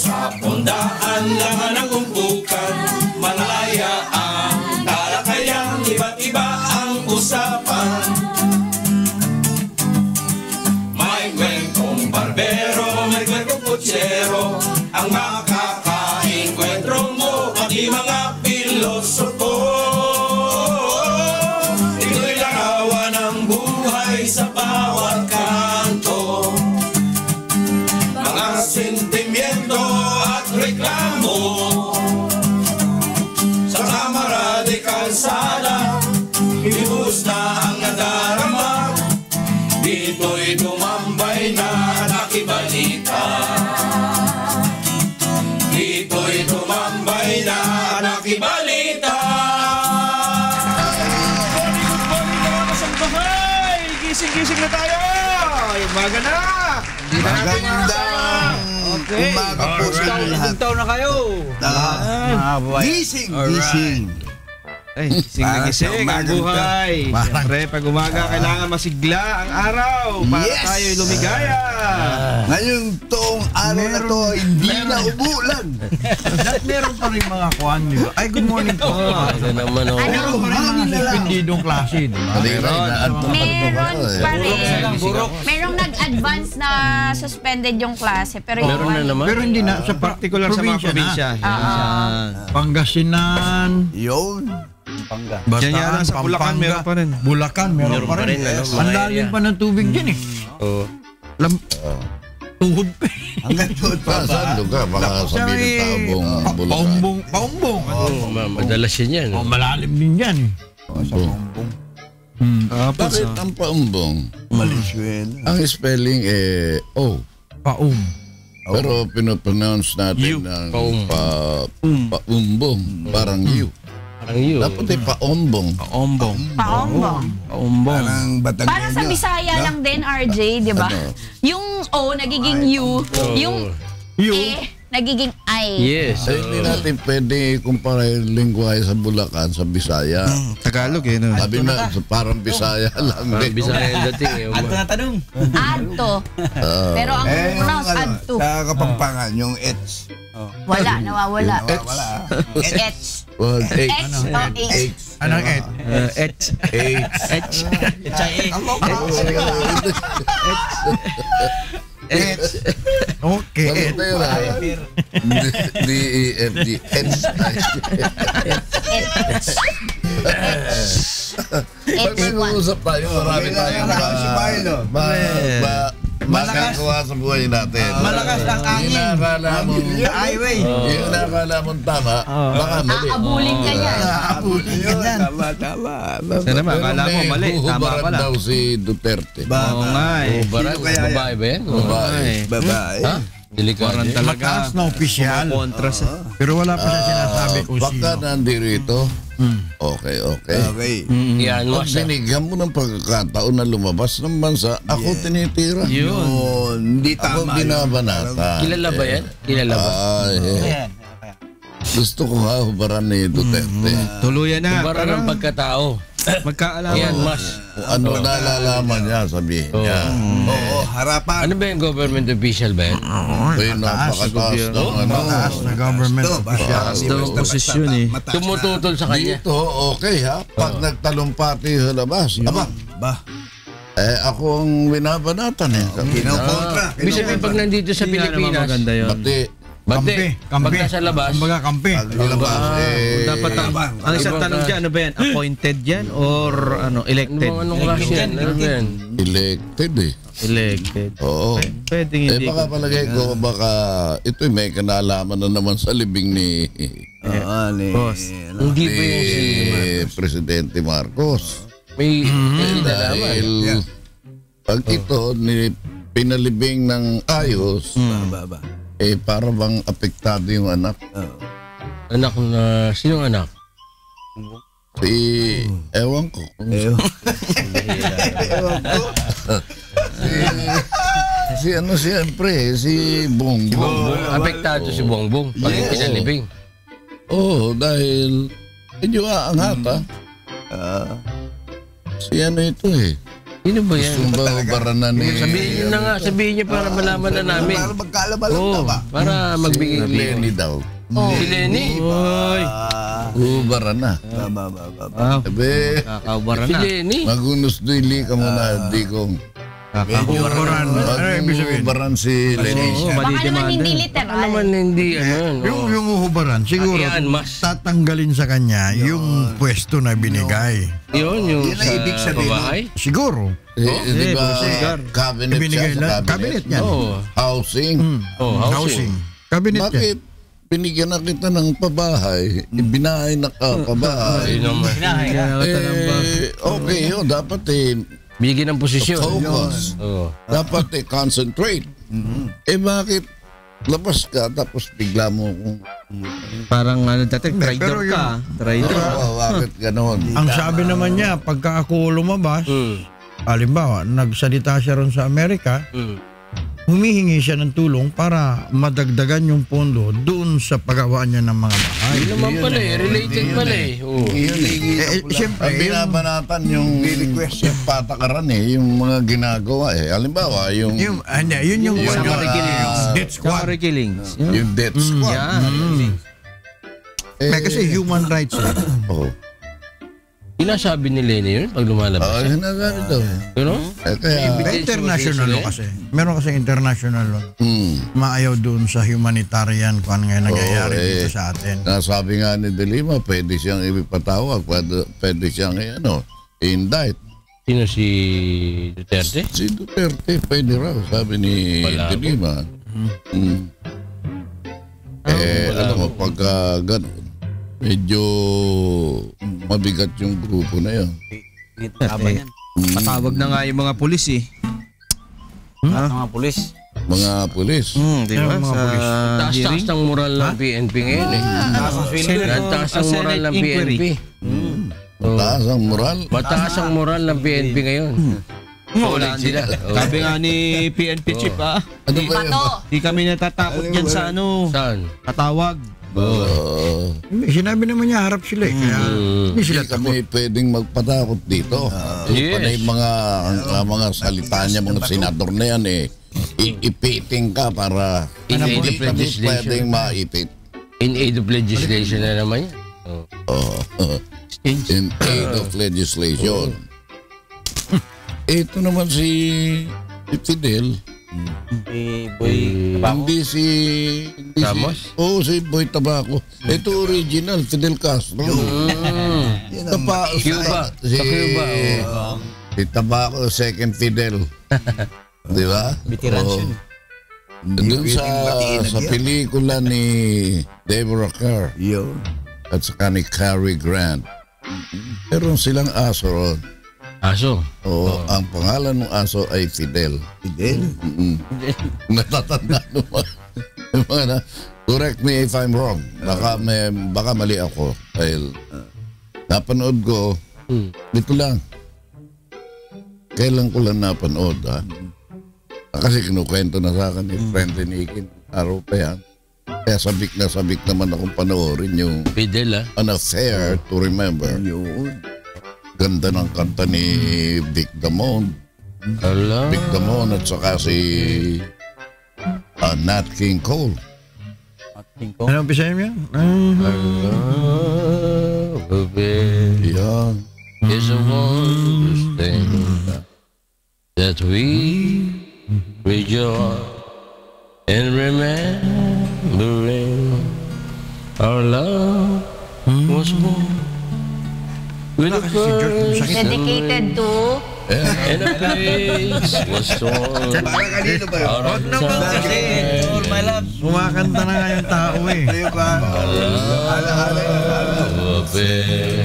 Sa pundaan laman ng umpukan, malaya ang talakayan, iba't iba ang usapan. May kwentong barbero, may kwentong kutsero, ang makakainkwentro mo, pati mga pilosopo. Ito'y larawan ng buhay sa bawat kanto, mga sentimiento at reklamo. Sa kamara de kalsada, ibuhos na ang nadarama. Dito'y tumambay na nakibalita. Dito'y tumambay na nakibalita. Good morning mga kasambahay! Gising-gising na tayo! Umaga na! Magandang umaga po sa lahat. Taon na kayo. Gising, gising. Ay, gising na gising ang buhay. Siyempre, pag umaga, kailangan masigla ang araw para Yes! tayo'y lumigaya. Ngayong toong araw na to, hindi na umulan. Meron pa rin mga kuhan, di ba? Ay, good morning po. Ano naman o. Meron pa rin mga suspendidong klase, di ba? Meron pa rin. Burok. Merong nag-advance na suspended yung klase. Pero yung Meron na naman. Pero hindi na sa Particular sa mga probinsya. Pangasinan, Yun. Diyan yan sa Bulacan, meron pa rin. Bulacan, meron pa rin. Ang lalim pa ng tubig dyan eh. Oo. Tuhod pa. Hanggang doon pa ba? Saan lugar? Baka sabihin ng tao buong Bulacan. Paumbong. Madalas yan. Oh, malalim din yan eh. Bakit ang paumbong? Valenzuela. Ang spelling O. Paum. Pero pinopronounce natin ng paumbong. Parang U. Parang yun. Dapat paumbong. Paombong. Paombong. Parang Batangas. Parang sa Bisaya lang din, RJ, di ba? Ano? Yung O, nagiging U. Yung E, nagiging I. Yes. Hindi natin pwede kumpara yung lingwahe sa Bulacan, sa Bisaya. Tagalog eh. No? Sabi na, parang Bisaya lang. Parang Bisaya yung dating. Tanong. Adto. Pero ang pronounce adto. Sa Kapampangan, yung H. Wala, nawawala. Wala. H. Well, H H. o H. Anong et? H. H. Okay. Bakit tayo na? D-E-F-G. H. Pag may uusap tayo, marami tayong makakakuha sa buhay natin. Malakas ang angin. Yung nakakala mo, Highway. yung nakakala mong tama, baka mali. Aabulin ka yan. Aabulin ka dyan. Sana naman, akala mo mali. Tama Huhubaran pala. daw si Duterte. Oo nga eh. Barat, babae ba yan? Babae. Babae. Ha? Delikado. Parang talaga. Mataas na opisyal. Kontra sa... Pero wala pa siya sinasabi kung Baka sino. nandirito. Okay. Okay. Yan, Pag mas. binigyan mo ng pagkakataon na lumabas ng bansa, ako tinitira. Yun. Hindi Ako tama. binabanata. Kilala ba yan? Kilala ba? Ay, gusto ko nga hubaran ni Duterte. Tuluyan na. Para ng pagkatao. Magkaalaman. Yan, mas. Kung ano nalalaman niya, sabihin niya. Oo, harapan. Ano ba yung government official ba yan? Ay, napakataas ng ano. Mataas na government Ito, official. Ito, posisyon eh. Tumututol sa kanya. Dito, okay ha. Pag nagtalumpati sa labas, aba, Ba? ako ang binabanatan eh. Kinokontra. Ibig sabihin, pag nandito sa Hindi nga naman Pilipinas, maganda yun. Pati, bate, pag nasa labas, Kumbaga kampi. labas, Dapat ang isang tanong dyan, ano ba yan? Appointed yan or ano, elected? anong klase yan? Ano ba yan? elected eh. Elected. Oo. Pwedeng hindi. Baka palagay ko, baka ito'y may kanalaman na naman sa libing ni Boss. Hindi ba yung si... Presidente Marcos. May nalaman. Dahil pag ito pinalibing ng ayos, para bang apektado yung anak. Anak na... Sinong anak? Ewan ko. Si ano siyempre, si Bongbong. Apektado si Bongbong pag pinalibing. Oo, dahil medyo aangat ha. Si ano ito eh. Sino ba yan? Gusto ba hubaran na ni... Sabihin niyo na nga, sabihin niyo para malaman na namin. Para magkalabalan na Oo, ba? para magbigay Si Lenny daw. Si Lenny. Oy. Hubaran na. Sabi, Kakaubaran Si na. Lenny. magunos do'y ka muna, di kong. Hubaran. Ano ibig sabihin? Hubaran si Lenny. Oo, Baka naman madidemanda. hindi Baka literal. naman hindi, ano yun. Yung hubaran, siguro Ayan, mas. tatanggalin sa kanya yung pwesto na binigay. Yun, yung Yun ang ibig sa sabihin. babae. Siguro. Di ba, Sigar. cabinet Ibinigay siya lang. sa Cabinet cabinet? yan. Oo. Housing. Oh, Housing. Cabinet yan. Bakit binigyan na kita ng pabahay, ibinahay na ka pabahay? Yun naman. Okay yun, dapat Bigyan ng posisyon. focus. Oo. Dapat concentrate. Bakit labas ka tapos bigla mo kung Parang ano dati, pero trader ka. Trader. bakit ganon? Ang sabi naman niya, pagka ako lumabas, halimbawa, nagsalita siya ron sa Amerika, humihingi siya ng tulong para madagdagan yung pondo doon sa paggawa niya ng mga bahay. Yun naman pala eh. Related pala eh. Oo. Siyempre, Ang binabanatan yung patakaran yung mga ginagawa Halimbawa, yung yun yung Summary killings. death squad. Summary killings. yung death squad. Yan. Kasi human rights eh. Oh. Sinasabi ni Lenny yun pag lumalabas. Sinasabi daw. You know? Kaya, International law kasi. Meron kasi international law. Maayaw doon sa humanitarian kung ano nga nangyayari dito sa atin. nasabi nga ni De Lima, pwede siyang ipatawag, pwede siyang indict. Sino si Duterte? Si Duterte, pwede raw, sabi ni De Lima. Alam mo, pagka gano'n, medyo mabigat yung grupo na yun. Patawag na nga yung mga pulis eh. Mga pulis. Mga pulis. Di ba? Mga Sa Taas-taas hearing. ng moral ng PNP ngayon eh. Taas ang moral ng PNP. Taas ang moral. Mataas ang moral ng PNP ngayon. Solid sila. Sabi nga ni PNP chief Ano ba yun? Bato. di kami natatakot yan sa ano, Saan? katawag. Sinabi naman niya, harap sila eh. Kaya hindi sila Hindi kami pwedeng magpatakot dito. Yes. Panay mga salita niya, mga senador na yan ipiting ka para In aid hindi of kami legislation. pwedeng maipit. In aid of legislation na naman yan. In aid of legislation. Ito naman si Fidel. Hindi Ramos? si Boy Tabaco. Ito original, Fidel Castro. Cuba. Sa Cuba. Si Tabaco, second Fidel. Di ba? Veteran siya. Doon sa pelikula ni Deborah Kerr at saka ni Cary Grant. Meron silang aso ron. Aso. Ang pangalan ng aso ay Fidel. Natatanda naman. Correct me if I'm wrong. Baka mali ako. Dahil napanood ko, dito lang. Kailan ko lang napanood, kasi kinukwento na sa akin ni Friendly Nikin. Araw pa yan. Kaya sabik naman akong panoorin yung Fidel An Affair to Remember. Ganda ng kanta ni Vic Damone. Ala. Vic Damone at saka si Nat King Cole. Ano ang pisaya niya? Yan. Is a wondrous thing that we rejoice in remembering our love was born with a first Dedicated to and a place was torn out of time. All my love. Kumakanta na nga yung tao eh. Love affair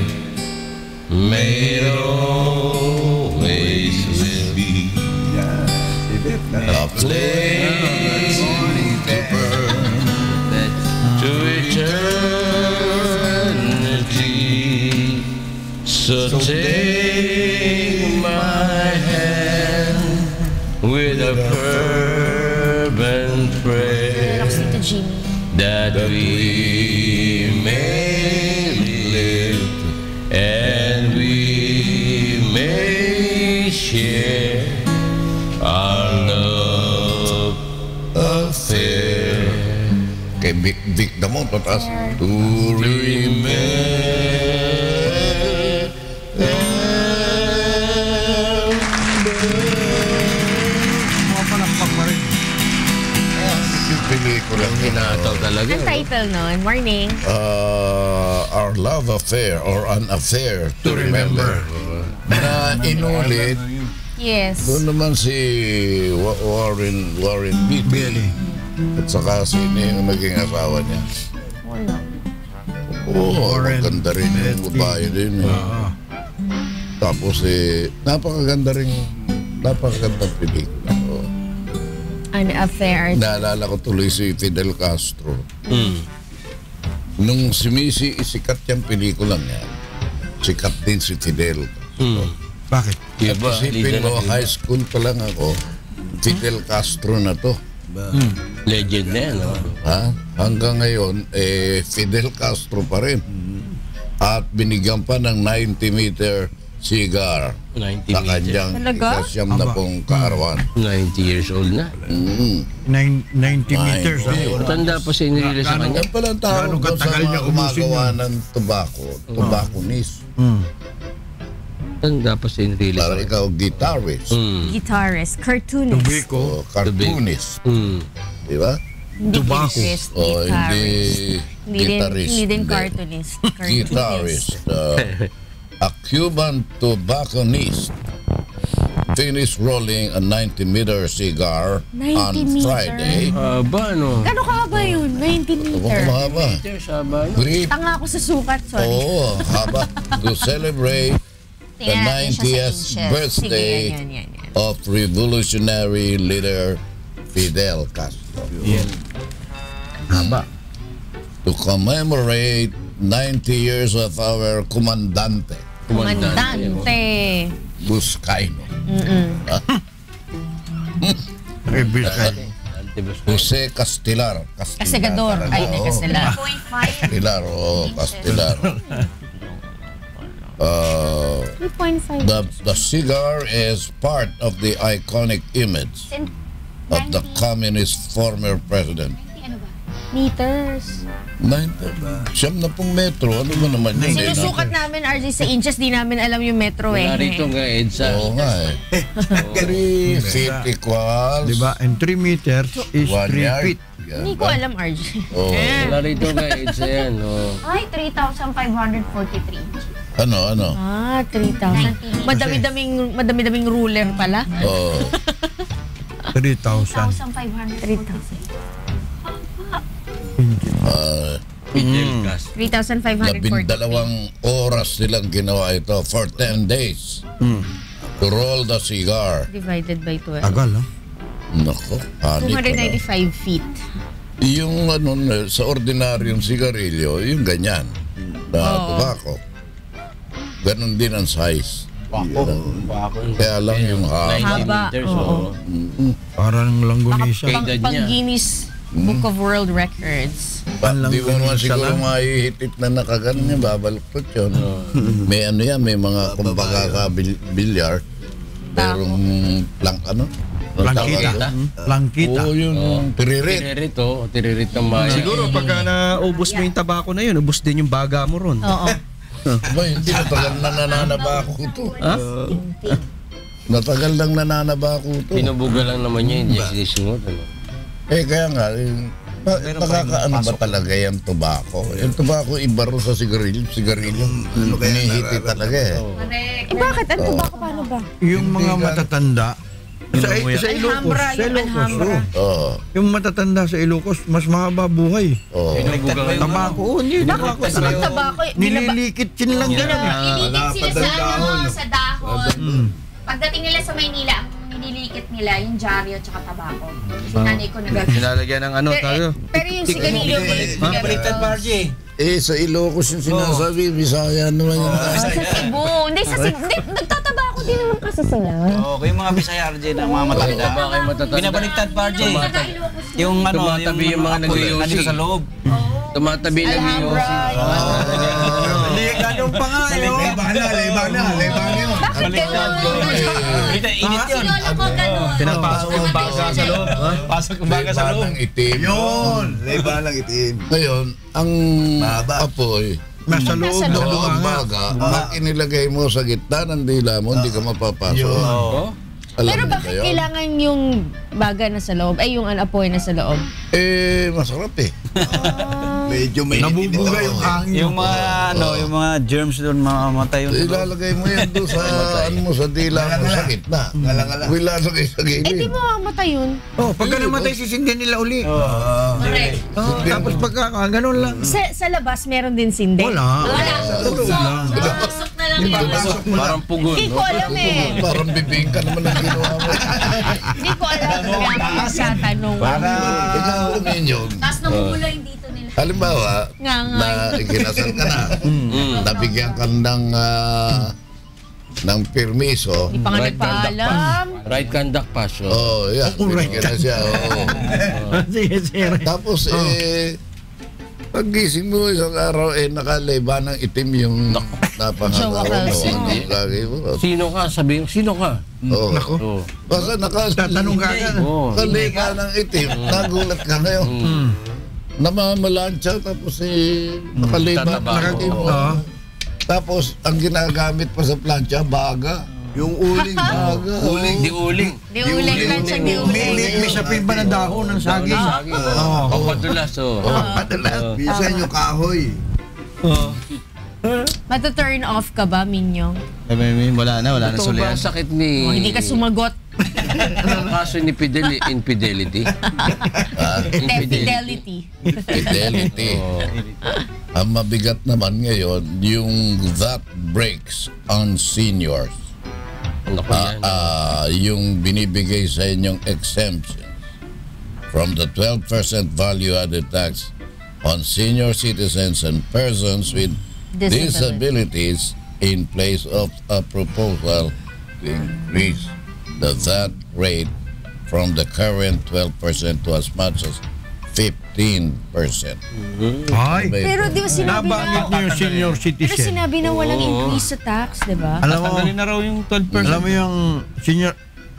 made always will be a place to burn to eternity. So take my hand with a fervent prayer Relax dito, Jimmy. that we may live and we may share our love affair. Kay Vic Damon, patas. To pelikulang Hinataw talaga. Ang title nun, morning. Our Love Affair or An Affair to Remember. Na inulit, Yes. doon naman si Warren Beatty. At saka sino yung naging asawa niya. Wala. Oo, maganda rin yung babae din. Tapos napakagandang pelikula. An affair. Naalala ko tuloy si Fidel Castro. Nung sikat yung pelikulang yan, sikat din si Fidel Castro. Bakit? At isipin mo, high school pa lang ako, Fidel Castro na to. Legend na yan. Ha? Hanggang ngayon, Fidel Castro pa rin. At binigyan pa ng 90-meter cigar 90 sa meters. kanyang Talaga? ikasyam na pong kaarawan. 90 years old na. 90 meters. Tanda pa siya inilila sa kanya. Yan pala ang tawag Gaano doon sa katagal niya mga ubusin gumagawa yun? ng tobacconist. Tanda pa siya inilila sa Para kanya. ikaw guitarist, Guitarist, cartoonist. Tubiko. o cartoonist, di ba? Hindi Tobacco. guitarist, O hindi guitarist. Hindi din cartoonist. Guitarist. A Cuban tobacconist finished rolling a 90-meter cigar 90 on meter? Friday. Ba, ano? Gano'n ka ba yun? 90 meter. Mahaba. Meters, haba, no? Great. Tanga ako sa sukat, sorry. Oo, haba. To celebrate the Tingnan natin siya sa 90th inches. birthday Sige, yan. of revolutionary leader Fidel Castro. Haba. To commemorate 90 years of our comandante, Komandante. Buscaino, Jose Castelar. Castigador. Ay, na Castelar. Castelar, Castelar. 3.5. The cigar is part of the iconic image of the communist former president. Meters. 90 metro. Ano ba naman yun? Sinusukat namin, RJ, sa inches. Di namin alam yung metro eh. Wala rito nga, EDSA. Oo nga eh. 3 feet equals. Diba? And 3 meters is 1 3 yard. feet. Hindi ko alam, RJ. Oo. Wala rito nga, EDSA yan. Ay, 3,543. Ano? Ah, 3,000. Madami-daming ruler pala. Oo. 3,000. 3,500. Fidel Castro. 3,543. 12 oras silang ginawa ito for 10 days. To roll the cigar. Divided by 12. Tagal, ha? Nako, panik ko na. 295 feet. Yung sa ordinaryong sigarilyo, yung ganyan. Na tobacco. Ganon din ang size. Kaya lang yung 90 Haba, meters. oo. Parang langgonisa. Kay edad Pang niya. Guinness Book of World Records. Di mo naman siguro maihitit na nakaganon yung babaluktot yun. May may mga kumbaga bilyar. Merong Langkita. Oo, yun. Tiririt. Tiririt ng maya. Siguro pagka naubos mo yung tabako na yun, ubos din yung baga mo ron. Oo. Ba, hindi natagal na nananaba ako ito. Natagal lang nananaba ako ito. Binubuga lang naman niya, hindi siya sinuot. Kaya nga, nakakaano ba talaga yung tobacco? Yung tobacco iba rin sa sigarilyo. Hinihiti talaga eh. Bakit? Ano ba? Paano ba? Yung mga matatanda, sa Ilocos, yung matatanda sa Ilocos, mas mahaba buhay. Tabako, hindi tabako. Sa tabako, nililikit yun lang yan. Ililikit sila sa dahon. Pagdating nila sa Maynila, ang nililikit nila yung dyaryo at saka tabako. Sinanay ko na gagawin. Sinalagyan ng ano tayo. Pero yung sigarilyo, Baliktad pa, RJ. Sa Ilocos yung sinasabi, Bisaya naman yun. sa Cebu. Hindi, sa Cebu. Nagtatabako din naman kasi sila. Okay, yung mga Bisaya, RJ, na mga matanda. Binabaliktad pa, RJ. Yung Tumatabi yung mga nag-iossi. nandito sa loob. Tumatabi lang yung Hindi, ganun pa nga yun. Lebana. Init yun. Sinolo ko ganun. Pinapasok yung baga sa loob. Pasok yung baga sa loob. Ng itim. Yun. Leba lang itim. Ngayon, ang Mahaba. apoy, Nasa loob Nasa ng loob. ang bunganga. baga, pag inilagay mo sa gitna ng dila mo, hindi ka mapapasok. Oo. Alam Pero mo bakit ba yun? kailangan yung baga na sa loob? Ay, yung apoy na sa loob? Masarap eh. Medyo may Nabubuga yung hangin. Yung mga germs doon mamamatay yun. Ilalagay mo yan doon sa, mo, sa dila mo sa gitna. Ngala-ngala. Ilalagay sa Eh, di gilid. mo mamatay yun. Oh, pagka namatay, sisindihan nila uli. Correct. Tapos pagka, ganun lang. Sa labas, meron din sindi. Wala. Wala. Loob lang. Pasok na lang yun. Parang pugon. Hindi ko alam eh. Parang bibingka naman ang ginawa mo. Hindi ko alam. Kaya sa tanong. Ikaw ninyo, Tapos namumula yung dito nila. halimbawa, Nga. na ikinasal ka na, nabigyan ka ng permiso, Hindi pa nga Right nagpaalam. Right conduct pass. yan, binigyan na siya. Sige, sige. Tapos, paggising mo isang araw, nakaleba ng itim yung napangalawa mo. Ang lagi mo. Sino ka? Sabi sino ka? Oo. Oo. Basta Tatanong ka agad. Oo. nakaleba ng itim, nagulat ka ngayon. Namamalansya, tapos nakaleba ng Tataba. itim. Oo. Tapos, ang ginagamit pa sa plancha, baga. Yung uling. Baga. Di uling. Di uling lang siya, di uling. May sapin pa na dahon ng saging. Oo. O padulas. Bisan yung kahoy. Mata-turn off ka ba, Minyong? Wala na Ito ba ang sakit ni... O, hindi ka sumagot. Ang kaso ni infidelity? Fidelity. Fidelity. Ang mabigat naman ngayon, yung that breaks on seniors. Ano ko yan? Yung binibigay sa inyong exemption from the 12% value-added tax on senior citizens and persons with disabilities in place of a proposal to increase the VAT rate from the current 12% to as much as 15%. Ay. Pero di ba sinabi Nabanggit na... niyo yung senior Pero citizen. sinabi na walang increase sa tax, di ba? Alam mo, Tanggalin na raw yung 12%. alam mo yung senior,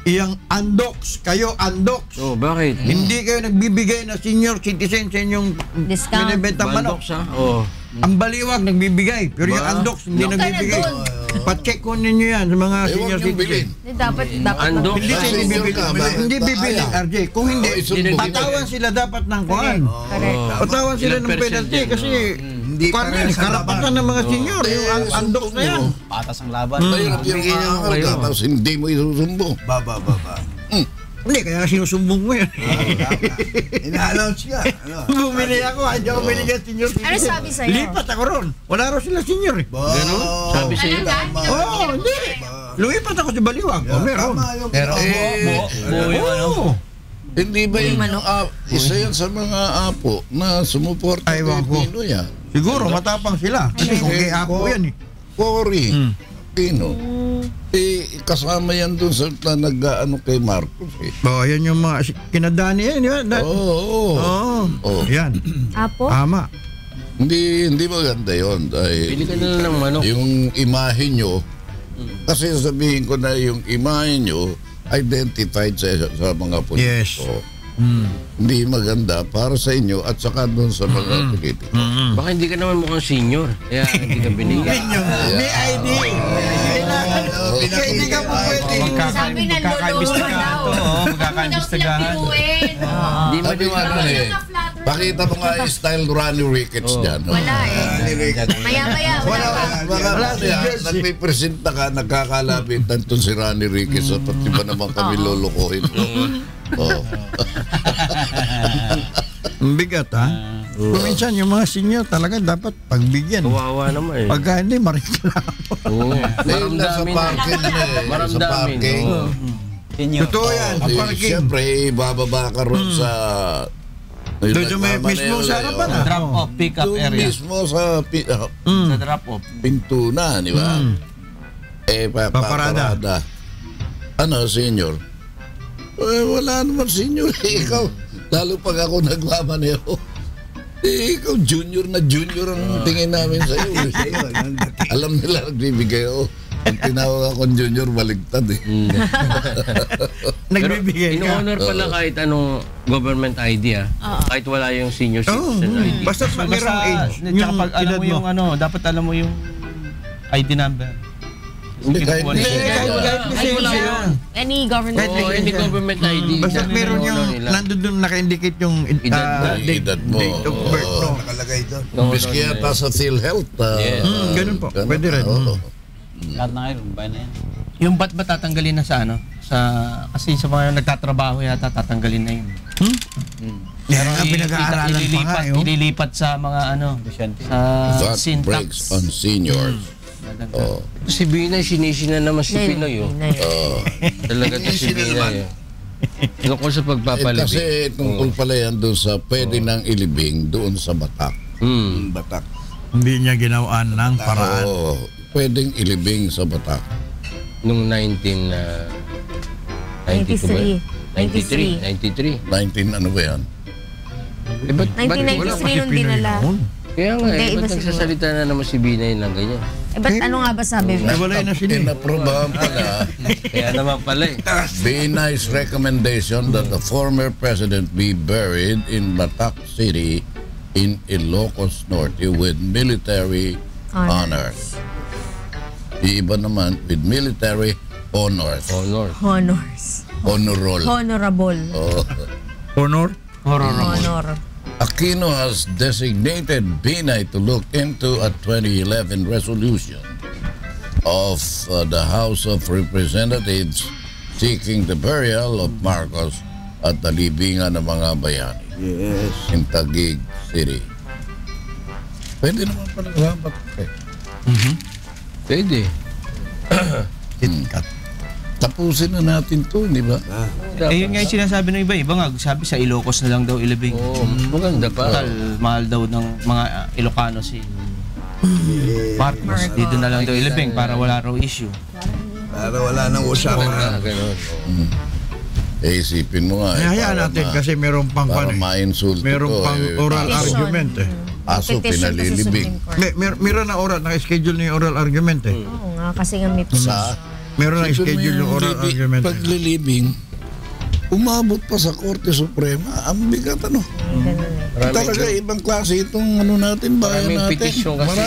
iyang andox, kayo andox. Oh, bakit? Hindi kayo nagbibigay na senior citizen sa inyong Discount. binibentang manok. Bandok siya? Oo. Ang baliwag nagbibigay, pero yung andox hindi Doon ka na nagbibigay. doon. Pa-check ko ninyo yan sa mga Huwag senior niyong bilhin. citizen. Dapat Andok. Hindi Ah, sila senior bibili. ka ba? Hindi bibili, Kaya. RJ. Kung hindi, isumbong patawan sila dapat ng kuhan. Correct. Patawan sila Ilang ng percent penalty yan, kasi Hindi kuhan pa yan, rin sa karapatan ng mga senior, yung andox na yan. Patas ang laban. Mahirap yung aangal ka, tapos hindi mo isusumbong. Baba. Hindi, kaya sinusumbong mo yan. Ina-announce ka. Bumili ako, hindi ako binigyan senior citizen. Ano sabi sa'yo? Lipat ako ron. Wala raw sila senior eh. Ganun? Sabi sa'yo? Oo, hindi. Lumipat ako sa Baliwag. O, meron. Pero buo yung ano. Oo. Hindi ba yung isa yan sa mga apo na sumuporta kay Aywan ko. Pino yan? Siguro, matapang sila. Kasi kung kay ako yan eh. Cory, Pino. Kasama yan dun sa nag-ano kay Marcos eh. O, yan yung mga kinadani yan. Yan. Oo. Oo. Yan. Apo? Tama. Hindi maganda yun. Pili ka na lang ng manok. Yung imahe nyo, kasi sabihin ko na yung imahe nyo, identified sa mga politiko. Yes. Hindi maganda para sa inyo at saka doon sa mga politiko. Baka hindi ka naman mukhang senior. Kaya hindi ka binigyan. May ID. Kaya hindi ka po pwede. Sabi na Magkakaimbestigahan to. Magkakaimbestigahan. Hindi Sabi nga maniwala. nun eh, pakita mo nga yung style Ronnie Ricketts dyan. Wala eh. Maya-maya. Wala nagpipresenta ka, nagkakalabitan itong si Ronnie Ricketts at pati ba naman kami lulukuhin. Oo. Ang bigat ha. Minsan yung mga senior talaga dapat pagbigyan. Kawawa naman eh. Pagka hindi, mariklamo. Oo. Dahil nasa Maramdamin. parking na eh. Sa Maramdamin. parking. Oo. Senior. Totoo yan. Ang parking. Siyempre, bababa ka ron sa... Doon may mismo sa harapan ha. Drop off, pick up Doon area. mismo sa Sa drop off. pintunan, di ba? Paparada. Paparada. Ano, senior? Wala naman senior. Ikaw, lalo pag ako nagmamaneho. Ikaw, junior na junior ang tingin namin sa'yo. Alam nila nagbibigay ako. Pag tinawag akong junior, baligtad eh. Nagbibigay ka. In-honor pala kahit anong government ID kahit wala yung senior citizen ID. Basta merong age. Tsaka pag alam mo yung dapat alam mo yung ID number. Hindi, kahit Any government Any government ID. Basta meron yung, nandun doon naka-indicate yung edad mo. date of birth. No. Nakalagay doon. Miski yata sa PhilHealth. Ganun po. Pwede rin. Lahat na ngayon, bayan na yan. Yung ba't ba tatanggalin na sa kasi sa mga nagtatrabaho yata tatanggalin na yun. Yan ang pinag-aaralan pa nga yun. Ililipat sa mga That syntax. breaks on seniors. Si Binay, sinisina naman si Pinoy. Talaga to si Binay. Tungkol sa pagpapalibing. Kasi tungkol pala yan doon sa pwede nang ilibing doon sa Batak. Batak. Hindi niya ginawaan ng paraan. Pwedeng ilibing sa Batak. Nung 1993. 19 ano ba yan? 1993 nung dinala. Kaya nga, Hindi, ba't iba nagsasalita na naman si Binay ng ganyan? Ba't ano nga ba sabi mo? Nawalay na sila. Inaprobahan pala Kaya naman pala Binay's recommendation that the former president be buried in Batak City in Ilocos Norte with military honors. Iba naman with military honors. Honors. Honorable. Honorable. Honor? Honor. Aquino has designated Binay to look into a 2011 resolution of the House of Representatives seeking the burial of Marcos at the libingan ng mga bayani in Taguig City. Pwede naman pala dapat Pwede. Tapusin na natin to, di ba? Yun nga yung sinasabi ng iba. Iba nga, sabi sa Ilocos na lang daw ilibing. Maganda pa. Mahal daw ng mga Ilocano si Marcos. Dito na lang daw ilibing para wala raw issue. Para wala nang usapan. Isipin mo nga. Hayaan natin kasi meron pang para ma-insulto meron pang oral argument Aso pinalilibing. Meron na oral, naka-schedule na yung oral argument Oo nga, kasi nga may meron na schedule yung oral argument. Paglilibing, umabot pa sa Korte Suprema. Ang bigat talaga ibang klase itong natin, bayan natin. Petisyon kasi.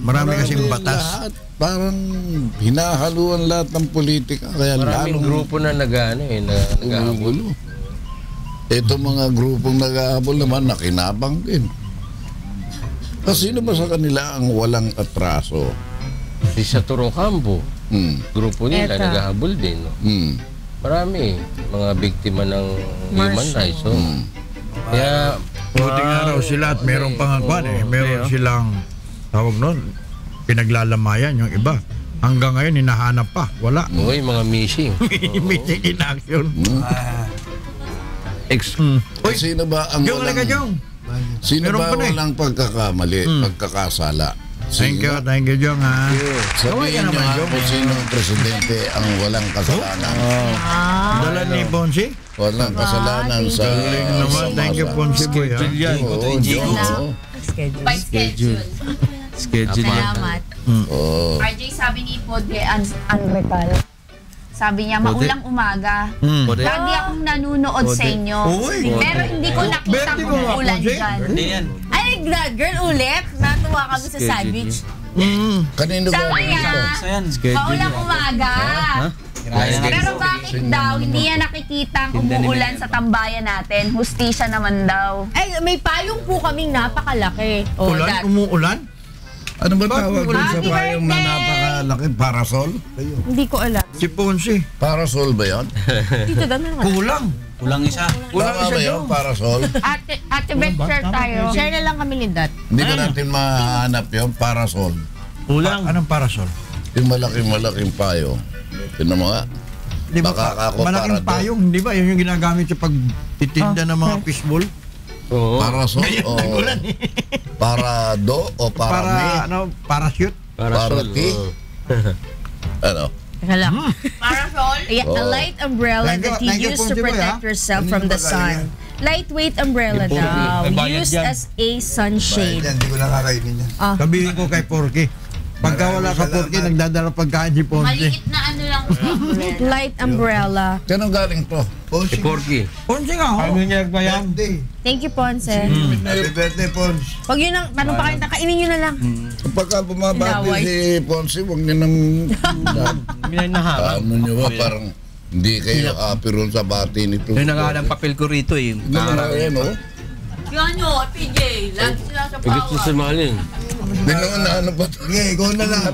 Marami kasing batas. Lahat, parang hinahaluan lahat ng politika. Kaya maraming grupo na nag-ahabol. Ito mga grupong nag-ahabol naman nakinabang din. Kasi sino ba sa kanila ang walang atraso? Si Saturo Campo, grupo nila nag-ahabol din. Marami, mga biktima ng human rights. Kaya, buting araw sila at meron pang meron silang tawag nun, pinaglalamayan yung iba. Hanggang ngayon, hinahanap pa. Wala. Uy, mga missing. Missing in action. Sino ba ang Sino ba walang pagkakamali, pagkakasala? Thank you, Jong, ha. Sabihin nyo nga kung sino ang presidente ang walang kasalanan. Dala ni Ponce? Walang kasalanan sa Thank you, Ponce, boy. By schedule. Salamat. RJ, sabi ni Podre Anrecal. Sabi niya, maulang umaga. Lagi akong nanunood sa inyo. Pero hindi ko nakita kung ulan dyan. Ay, girl, ulit. Natuwa kami sa sandwich. Kanino ba? Sabi niya, maulang umaga. Pero bakit daw hindi niya nakikita ang umuulan sa tambayan natin? Hustisya naman daw. Ay, may payong po kaming napakalaki. Umuulan? Ano ba tawag doon sa payong na napakalaki? Parasol? Hindi ko alam. Si Ponce. Parasol ba yan? Dito naman. Kulang isa. Kulang ba yan? Parasol? Ate Beth, share tayo. Share na lang kami ni Dat. Hindi ba natin mahanap yung parasol? Anong parasol? Yung malaking payong. Tinan mo nga. Di ba, malaking payong, di ba? Yun yung ginagamit sa pagtitinda ng mga fishball. Parasol o parado o parachute? Parati? Ano? Parasol? A light umbrella that you use to protect yourself from the sun. Lightweight umbrella daw. Used as a sunshade. Hindi ko nakakainin yan. Sabihin ko kay Porky. Pagka wala ka Porky, nagdadala pagkain si Ponce. Maliit na ano lang. Light umbrella. Kano galing to? Porky. Ponce nga ho. Ano niya nagbayang? Thank you, Ponce. Happy birthday, Ponce. Pag yun ang tanong pa kayo, kainin nyo na lang. Kapag bumabati Inaway. si Ponce, huwag niyo nang... Minaharap. Ano nyo ba, parang hindi kayo apiron sa bati nito. Yung nangalang papel ko rito eh. Ayan, oh. Yan o, PJ. Lagi sila sa Higit sa sumalin. Hindi naman na ano pa to. Sige, ikaw na lang.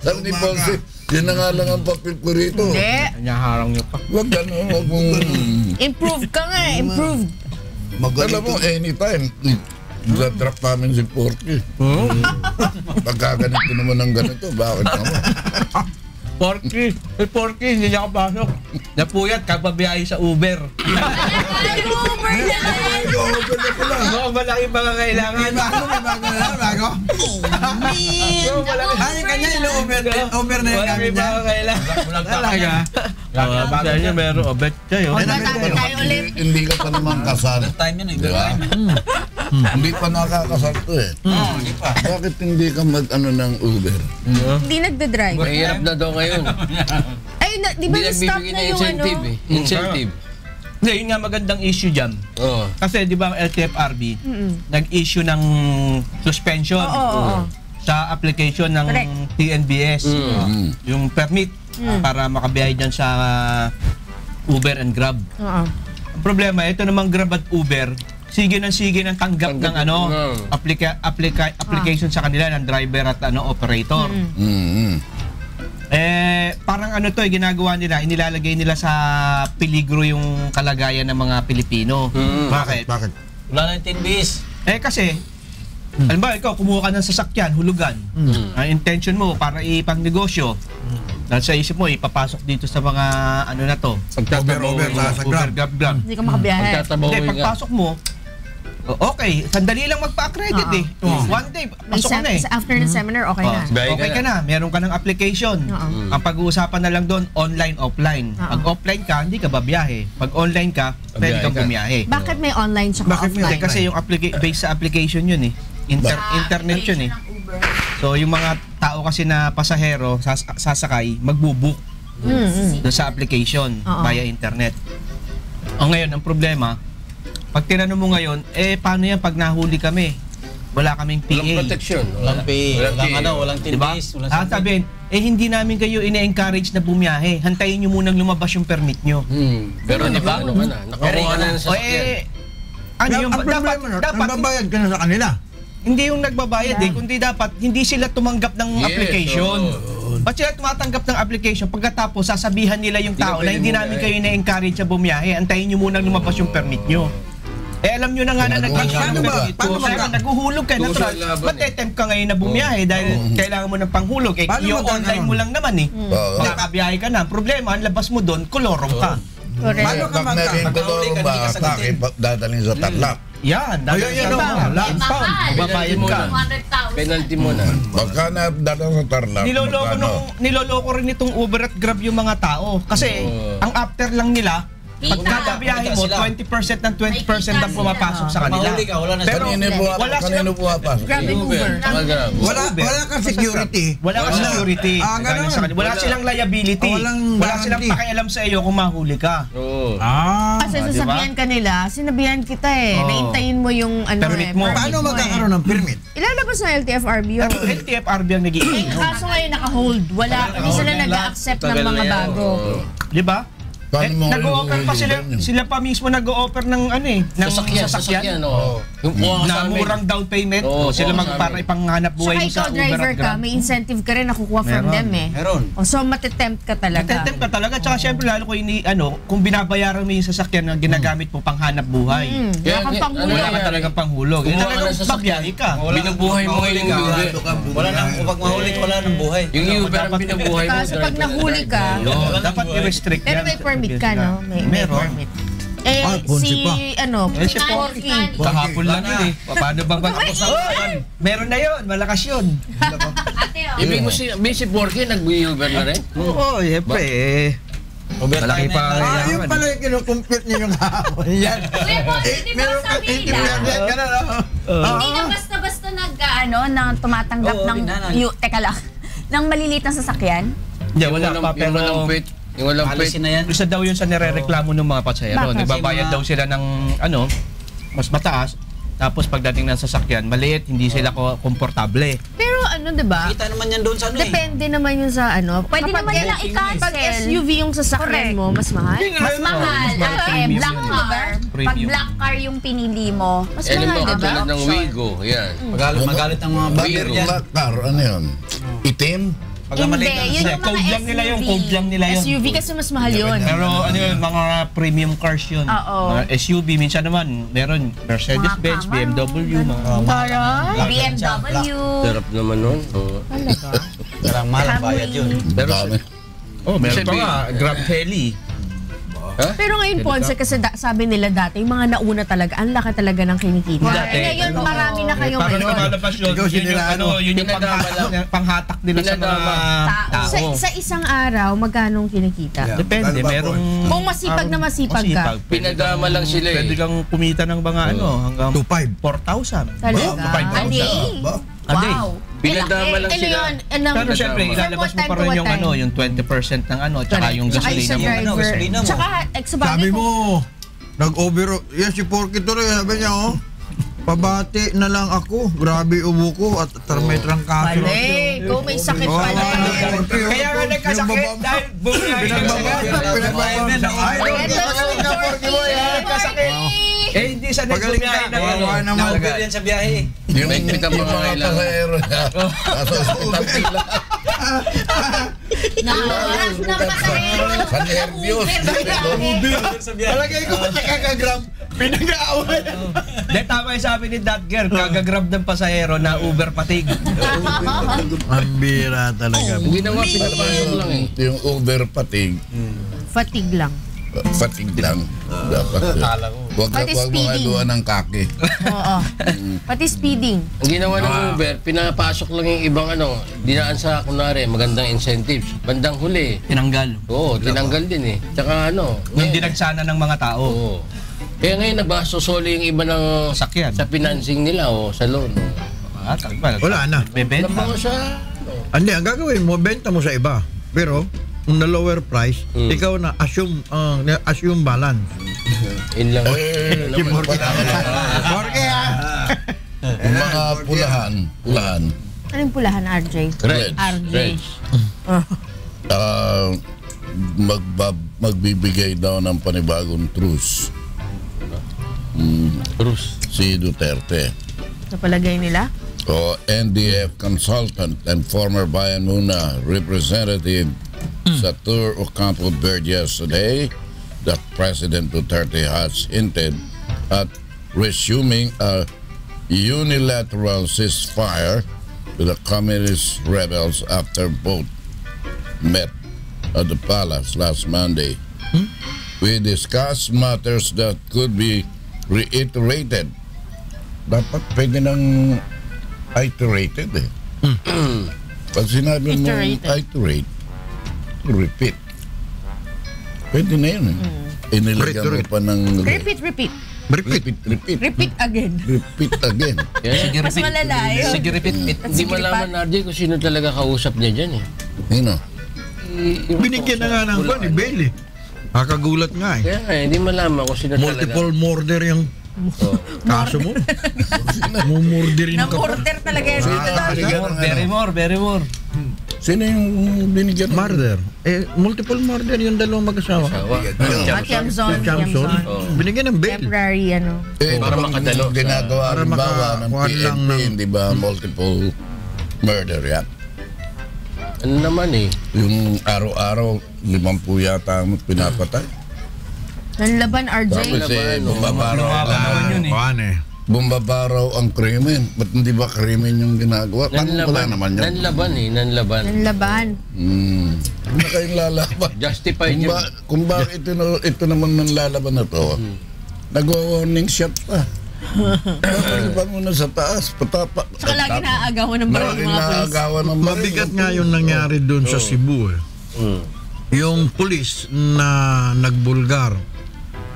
Sabi ni Ponce, yun na nga lang ang papel ko rito. Hindi. Naharang niyo pa. Huwag gano'n, huwag mong... Improved ka nga eh. Improved. Alam mo, anytime, drop namin si Porky. Pagka ganito naman ang ganito, bakit naman? Porky, hindi niya ako pasok. Napuyat, kapabiyahe sa Uber. Uber na lang. Mga malaki mga kailangan. Bago? Ano kanya over na yung Malaki gamit niya? mga kailangan. Talaga? Bago niya meron obet kayo. Tayo ulit. Hindi ka pa naman kasal. Time yun eh. Di ba? Hindi pa nakakasal to eh. Hindi pa. Bakit hindi ka mag-ano ng Uber? Hindi nagda-drive. Mahirap na daw ngayon. Ay, di ba Hindi na-stop nagbibigay na ng yung ano? incentive eh. Incentive. Hindi, yun nga magandang issue dyan. Oo. Kasi di ba ang LTFRB nag-issue ng suspension Oo. sa application ng Correct. TNBS. Yung permit para makabiyahe dyan sa Uber and Grab. Oo. Ang problema, ito namang Grab at Uber, sige ng tanggap ng application sa kanila ng driver at operator. Parang ano to, ginagawa nila, inilalagay nila sa peligro yung kalagayan ng mga Pilipino. Bakit? Wala na yung 10 bis. Kasi, alam ba, ikaw, kumuha ka ng sasakyan, hulugan. Ang intention mo, para ipang-negosyo. Dahil sa isip mo, ipapasok dito sa mga, ano na to, Over, sa Grab. Grab. Hindi ka makabiyahe. Hindi, pagpasok mo, okay, sandali lang magpa-accredit eh. One day, pasok ka na eh. After the seminar, okay na. Okay ka na, meron ka ng application. Ang pag-uusapan na lang doon, online, offline. Pag offline ka, hindi ka babiyahe. Pag online ka, pwede kang bumiyahe. Bakit may online tsaka offline? Kasi yung based sa application yun eh. Internet yun eh. So yung mga tao kasi na pasahero, sasakay, magbubook doon sa application via internet. Ngayon, ang problema, pag tinanong mo ngayon, paano yan pag nahuli kami? Wala kaming PA. Walang protection. Walang pay. Walang 10 Diba? bis. Sabihin, hindi namin kayo ine-encourage na bumiyahe. Hantayin nyo munang lumabas yung permit nyo. Pero diba? Ano ka na? Nakakuha na sa sakyan. Ano yung Ang problema nun, nagbabayad ka na sa kanila. Hindi yung nagbabayad kundi dapat hindi sila tumanggap ng application. Ba't sila tumatanggap ng application pagkatapos sasabihan nila yung tao na hindi namin kayo ine-encourage na bumiyahe. Antayin nyo munang lumabas yung permit nyo. Alam nyo na nga na naghuhulog ka, natural. Ba't attempt ka ngayon na bumiyahe dahil kailangan mo ng panghulog? Yung online mo lang naman eh. Nakabiyahe ka na. Problema, ang labas mo doon, kolorong ka. Paano ka Pag meron kolorong ba, dadalhin sa Tarlac. Yan, babayad ka. Penalty mo na. Pagka nadala sa Tarlac, Niloloko rin itong Uber at Grab yung mga tao. Kasi ang after lang nila, pagkada biyahe mo, 20% ng 20% ang pumapasok sa kanila. Pero kanino pumapasok? Grab and Uber. Wala kang security. Wala silang liability. Wala silang pakialam sa iyo kung mahuli ka. Kasi sasabihan ka nila, sinabihan kita naintayin mo yung permit mo. Paano magkakaroon ng permit? Ilalabas na LTFRB yun. LTFRB ang nag-i-issue. Kaso ngayon naka-hold. Hindi sila nag-accept ng mga bago. Di ba? Nag-o-offer pa sila pa mismo nag-o-offer ng sasakyan. Na murang down payment. Sila para ipanghanap buhay mo sa Uber at Grab. Saka ikaw driver ka, may incentive ka rin nakukuha from them eh. Meron. So matetempt ka talaga. Matetempt ka talaga. Tsaka syempre lalo kung binabayaran mo yung sasakyan na ginagamit mo panghanap buhay. Wala kang panghulog. Wala ka talagang panghulog. Talagang babiyahe ka. Binubuhay mo yung Uber. Wala nang, pag mahuli ka, wala nang buhay. Yung Uber ang binubuhay mo. Kaso pag nahuli ka, dapat i-restrict yan. pero may permit ka, no? May permit. Si Porky. Kahapon lang yun eh. Paano bang matapos na? Meron na yun. Malakas yun. Ibig mo si Porky nag-Uber na rin? Oo, yepre eh. Malaki pa Yung pala yung kinukumpute niyo yung kahapon. Yan. Kuya Ponce, di ba sabi nila? Hindi na basta-basta na tumatanggap Oo, ng teka lang, ng maliliit na sasakyan? Hindi, wala pa, pero yung walang Alisin na yan. isa daw yun sa nirereklamo ng mga pasahero. Bakit? Nagbabayad daw sila ng mas mataas. Tapos pagdating ng sasakyan, maliit, hindi sila komportable. Pero diba? Kita naman yan doon sa Depende naman yun sa Pwede naman nilang i-cancel. Pag SUV yung sasakyan mo, mas mahal? Mas mahal. Ate, black car. Pag black car yung pinili mo, mas mahal, diba? Tulad ng Wigo, yan. Magalit ang mga bagger dyan. Black car, ano yun? Itim? Hindi, yun yung mga Code lang nila yun, code lang nila yun. SUV kasi mas mahal yun. Pero mga premium cars yun. Oo. Mga SUV, minsan naman, meron Mercedes-Benz, BMW, mga... BMW. Sarap naman nun. Parang mahal ang bayad yun. Dami. Meron pa nga, Grab Heli. Pero ngayon, Ponce, kasi sabi nila dati, yung mga nauna talaga, ang laki talaga ng kinikita. Dati. Ngayon, marami na kayo Parang ngayon. lumalabas yun. Yun yung panghatak nila sa mga tao. Sa isang araw, magkano kinikita? Depende, merong... Kung masipag na masipag ka. Pinadama lang sila eh. Pwede kang kumita ng mga hanggang 2,500. 4,000. Talaga? 5,000. Wow. Pinadama lang sila. Pero syempre, ilalabas mo pa rin yung 20% ng tsaka yung gasolina mo. Tsaka, Sabi mo, nag-over, yan si Porky tuloy, sabi niya, pabati na lang ako. Grabe ubo ko at may trangkaso. Pale, kung may sakit pala. Kaya nga nagkasakit dahil eh, hindi sa nagbumiyahe na Nalagay yan sa biyahe. Yung Kita mo mga mga ilan. pasahero niya, nasa ospital sila. Naoras ng pasahero. Sa nervyos. Palagay ko kagagrab, pinag-aaway. Dahil tama yung sabi ni that girl, kagagrab ng pasahero na Uber fatigue. Ang bira talaga. Ginawa, pinapasok lang eh. Yung Uber fatigue. Fatigue lang. Fatigue lang. Dapat. Huwag Pati mo speeding. haluan ng kaki. Oo. Pati speeding. Ang ginawa ng Uber, pinapasok lang yung ibang dinaan sa, kunwari, magandang incentives. Bandang huli. Tinanggal. Oo, tinanggal din eh. Tsaka Yung dinagsana ng mga tao. Oo. Kaya ngayon, nabasosoli yung iba ng Sakyan. sa financing nila o sa loan. Wala na. Bebenta. Nabango sa... Hindi, ang gagawin mo, benta mo sa iba. Pero, kung na lower price, ikaw na assume balance. Yun lang. Porky Yung mga pulahan. Anong pulahan, RJ? Red. RJ. Magbibigay daw ng panibagong truce. Bruce. Si Duterte. Sa palagay nila? O NDF consultant and former Bayan Muna representative sa tour of Campo Verde yesterday that President Duterte has hinted at resuming a unilateral ceasefire to the communist rebels after both met at the palace last Monday. We discussed matters that could be reiterated. Dapat pwede nang iterated eh. Pag sinabi mo iterate, repeat. Pwede na yun eh. Inilagyan mo pa ng... Repeat. Repeat again. Repeat again. Mas malala yun. Sige, repeat. Hindi malaman, RJ, kung sino talaga kausap niya dyan eh. Sino? Binigyan na nga ng kwan, bail eh. Kakagulat nga eh. Kaya nga, hindi malaman kung sino talaga. Multiple murder yung kaso mo. Mumurderin ka pa. Na-murder talaga yun. Very more. Sino yung binigyan? Murder. Multiple murder yung dalawang mag-asawa. Chamson. Binigyan ng bail. Temporary, Para makadalo. Ginagawa Para rin bawa ng makakuha lang PNP, ng- di ba? Multiple murder yan. Ano naman eh. Yung araw-araw, 50 yata ang pinapatay. Nanlaban, RJ. Tapos bumbabaraw ang krimen. Ba't hindi ba krimen yung ginagawa? Wala naman yun. Nanlaban. Ano kayong lalaban? Justified yun. Kung bakit ito naman ng lalaban na to, nag-warning shot pa. Pag muna sa taas, patapa. Saka lagi naaagawan ng baril yung mga pulis. Mabigat nga yung nangyari doon sa Cebu eh. Yung pulis na nagbulgar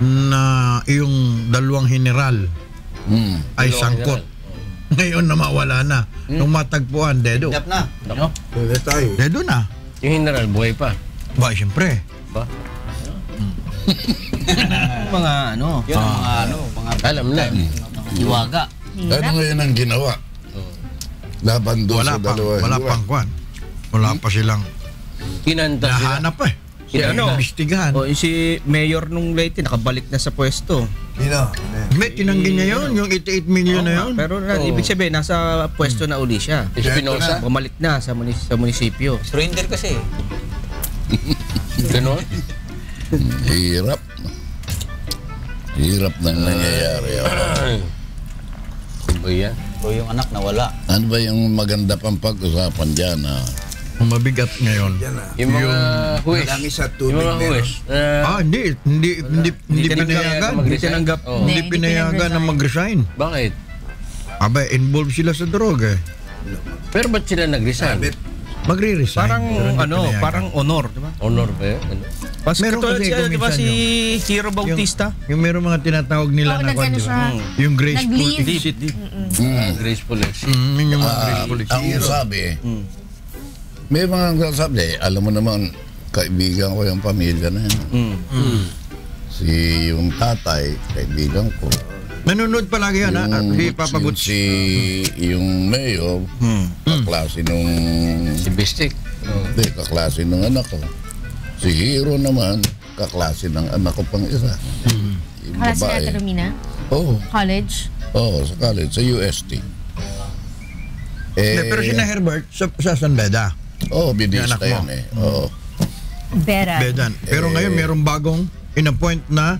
na yung dalawang general ay sangkot Ngayon na mawala na. Nung matagpuan, dedo. Dap na. Nako. Pwede tayo. Dedo na. Yung general, buhay pa. Ba, siyempre. Ba? Mga ano. Yun ang mga Alam na. iwaga. Ano ngayon ang ginawa? Laban doon Wala sa pang, dalawa. wala pang kwan. Wala pa silang Kinanta sila. nahanap eh. Si ano? Imbestigahan. O, si mayor nung Leyte, nakabalik na sa pwesto. Sino? May tinanggi niya yun, yung 88 million na yun. Pero ibig sabihin, nasa pwesto na uli siya. Espinosa. Bumalik na sa munisipyo. Surrender kasi. Ganon. Hirap. Hirap nang nangyayari. Ano ba yan? So yung anak nawala. Ano ba yung maganda pang pag-usapan dyan? Ang mabigat ngayon. Yung mga huwes. Langis sa Yung tubig mga huwes. Hindi pinayagan. Hindi tinanggap. Oh. Hindi pinayagan na mag-resign. Bakit? Aba, involved sila sa droga eh. Pero ba't sila nag-resign? Magre-resign. Parang Pero hindi pinayagan. parang honor, di ba? Honor ba yun? Ano? Mas Meron katulad kasi siya, di ba, kuminsan si Hero Bautista? Yung meron mga tinatawag nila Oo, na kwan, nag-ano di ba? siya. Yung graceful Nag-leave. exit. Graceful exit. Yun yung mga graceful exit. Ang sabi, may mga sabi, alam mo naman, kaibigan ko yung pamilya na yan. Si yung tatay, kaibigan ko. Nanonood palagi yan, ha? Si Papa Butch. Yung mayor, kaklase nung... Si Bistik. Hindi, kaklase nung anak ko. Si Hero naman, kaklase ng anak ko pang isa. Yung Kala si babae. Ate Romina? Oo, College? sa college, sa UST. Pero si na Herbert, sa San Beda. Bidista Yung anak mo. yan eh. Oo. Bera. Bedan. Pero ngayon merong bagong in-appoint na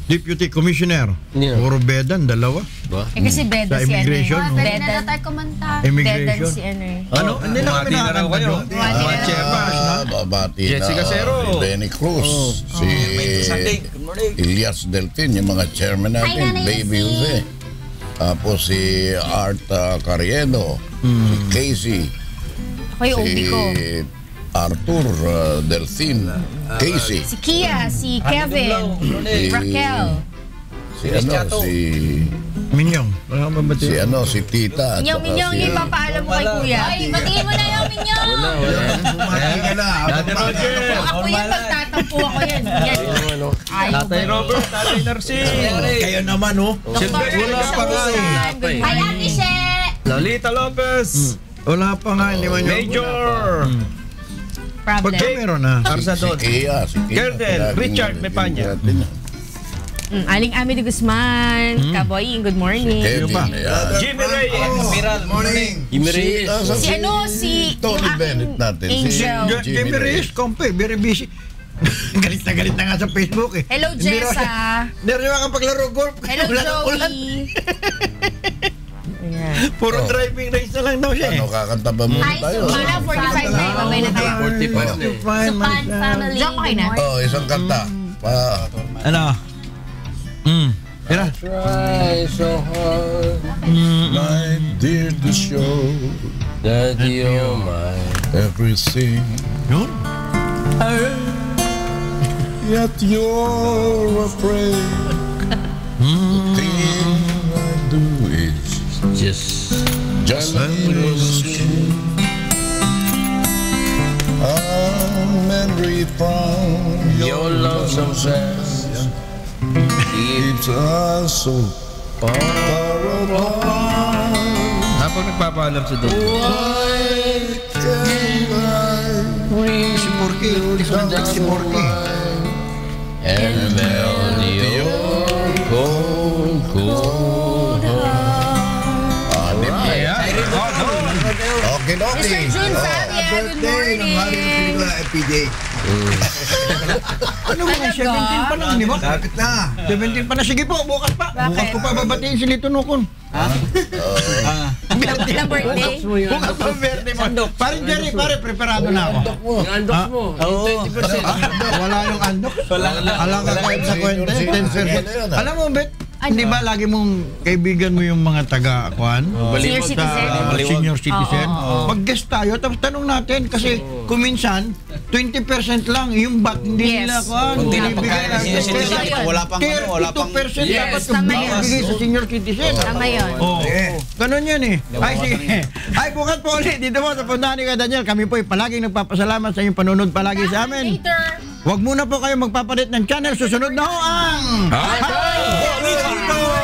Deputy Commissioner. Yeah. Puro Bedan, dalawa. Ba? Kasi Beda Sa si ano immigration, eh. no? Pwede na Beda. daw tayo kumanta. Immigration. Beda si ano eh. Ano? Hindi na kami Bumati na raw nakakanta kayo. doon. Mga Chepas, na? Babati Jessica na Cero. Benny Cruz, si Sunday, good morning. Elias Delfin, yung mga chairman natin, Nanay Baby Elsie. Jose. Tapos si Art Carriedo, si Casey, Ako yung OB ko. Arthur Delfin, Casey, Si Kia, si Kevin, Raquel. si Minyong. Wala kang babati. si Tita. at saka Minyong, si- yung papaalam mo kay Kuya. Ay, batiin mo na yung Minyong. Bumati ka na. Ako yan, magtatampo ako yan. Yan. Ayaw Tatay ba? Robert, Tatay Narcis. Kayo naman, oh. Siyempre, wala pa nga eh. Hi, Ate She. Lolita Lopez. Wala pa nga, hindi man yun. Major. Pagka Problem. meron na. Arsadon. Si Kia. Gerdel, Richard Mepanya. Aling Ami de Guzman, Kaboy, good morning. Kevin, ayan. Jimmy Reyes. Morning. Si ano, si Tony yung Bennett aking natin. Angel. Jamie Reyes, kompe, very busy. galit na nga sa Facebook eh. Hello, Hindi raw Jessa. siya- Hindi rin makapaglaro golf. Hello, Wala nang ulan. Joey. Ayan. Puro driving race na lang daw siya eh. Ano, kakanta ba muna Hi, tayo? Supan. Wala, 45 na yun. Babay na tayo. 45 na eh. Fine, Supan family. Diyan ko kayo na. Good morning. Isang kanta. Ano? Tira. Try so hard My dear, to show that you're mine. everything, Yun. yet you're afraid. The thing I do is Just just a little a memory from your lonesome past. keeps us so far apart. Habang nagpapaalam sa doon. Why can't I Si Porky. Si Porky. And melt your cold, cold heart. Okay, okay. Mr. June Faria, good Birthday ng hari ng morning. pelikula, FPJ. Ano ba? 17 pa lang, di ba? Lapit na. 17 pa na. Sige po, bukas pa. Bukas ko pa babatiin si Lito Nukon. Ilang birthday? Bukas pa ang birthday mo. Pare Jerry, pare, preparado na ako. Yung andok mo, yung 20%. Wala yung andok. Alam ka kahit sa kwenta, 10%. Alam mo, Bet, hindi ba lagi mong kaibigan mo yung mga taga-akuan? Senior citizen? Senior citizen? Mag-guest tayo, tapos tanong natin, kasi kuminsan, 20% lang, yung bat, hindi Yes. nila akuan. Kunti lang Binibigay pagkain ng senior citizen. Yun. Wala pang ano, wala pang... 32% dapat tama yung yun. binibigay sa senior citizen. Tama yun. Oh. Eh. Ganun Ganun yan eh. Ay, sige. Ay, bukas po ulit. Dito mo sa puntahan ni Daniel. Kami po ay palaging nagpapasalamat sa inyong panunod palagi sa amin. Huwag muna po kayo magpapalit ng channel. Susunod na ho ang... Politiko!